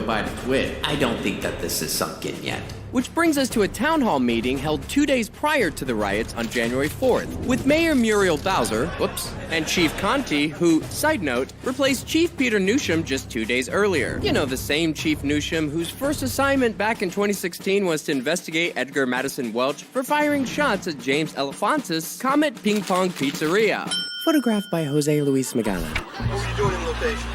Biden quit. I don't think that this is sunk in yet. Which brings us to a town hall meeting held 2 days prior to the riots on January 4th, with Mayor Muriel Bowser, and Chief Conti, who, side note, replaced Chief Peter Newsham just 2 days earlier. You know, the same Chief Newsham whose first assignment back in 2016 was to investigate Edgar Madison Welch for firing shots at James Elefantis' Comet Ping Pong Pizzeria. Photographed by Jose Luis Magana. What were you doing in the location?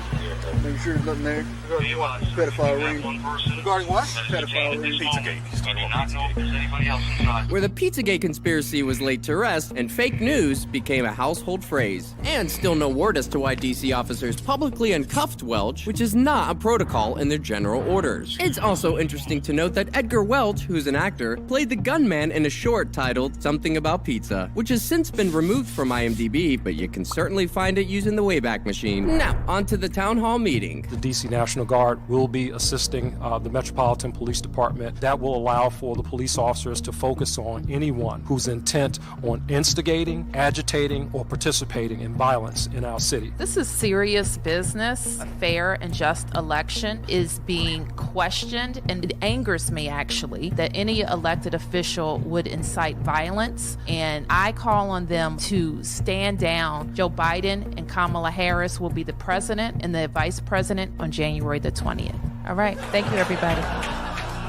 Make sure there's nothing there. Regarding what? Pedophile ring. Regarding what? Pedophile ring. Pizzagate. He's talking about Pizzagate. Where the Pizzagate conspiracy was laid to rest and fake news became a household phrase. And still no word as to why DC officers publicly uncuffed Welch, which is not a protocol in their general orders. It's also interesting to note that Edgar Welch, who's an actor, played the gunman in a short titled Something About Pizza, which has since been removed from IMDb, but you can certainly find it using the Wayback Machine. Now, on to the town hall meeting. The DC National Guard will be assisting the Metropolitan Police Department. That will allow for the police officers to focus on anyone who's intent on instigating, agitating, or participating in violence in our city. This is serious business. A fair and just election is being questioned, and it angers me, actually, that any elected official would incite violence, and I call on them to stand down. Joe Biden and Kamala Harris will be the president and the vice president on January the 20th. All right. Thank you, everybody.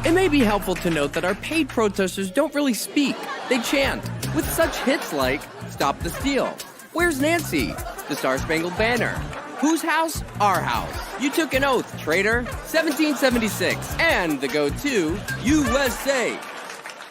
It may be helpful to note that our paid protesters don't really speak. They chant, with such hits like Stop the Steal, Where's Nancy, The Star-Spangled Banner, Whose House? Our House, You Took an Oath, Traitor, 1776, and the go-to, USA.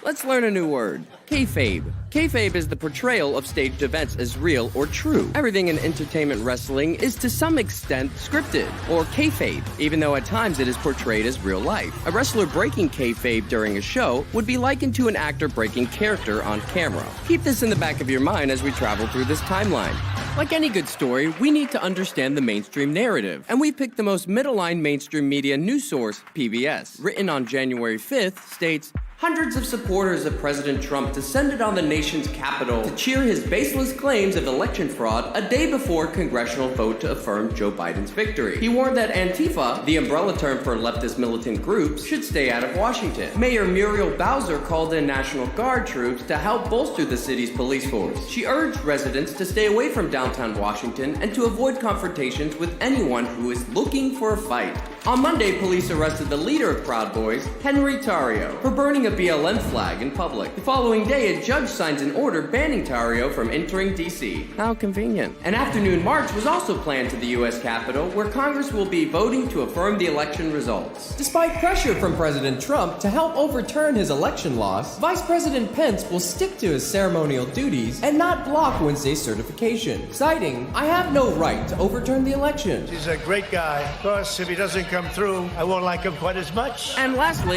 Let's learn a new word. Kayfabe. Kayfabe is the portrayal of staged events as real or true. Everything in entertainment wrestling is to some extent scripted, or kayfabe, even though at times it is portrayed as real life. A wrestler breaking kayfabe during a show would be likened to an actor breaking character on camera. Keep this in the back of your mind as we travel through this timeline. Like any good story, we need to understand the mainstream narrative, and we picked the most middle-line mainstream media news source, PBS. Written on January 5th, states, hundreds of supporters of President Trump descended on the nation's capital to cheer his baseless claims of election fraud a day before congressional vote to affirm Joe Biden's victory. He warned that Antifa, the umbrella term for leftist militant groups, should stay out of Washington. Mayor Muriel Bowser called in National Guard troops to help bolster the city's police force. She urged residents to stay away from downtown Washington and to avoid confrontations with anyone who is looking for a fight. On Monday, police arrested the leader of Proud Boys, Henry Tarrio, for burning a BLM flag in public. The following day, a judge signs an order banning Tarrio from entering D.C. How convenient. An afternoon march was also planned to the U.S. Capitol, where Congress will be voting to affirm the election results. Despite pressure from President Trump to help overturn his election loss, Vice President Pence will stick to his ceremonial duties and not block Wednesday's certification, citing, "I have no right to overturn the election." He's a great guy. Of course, if he doesn't come through, I won't like him quite as much. And lastly,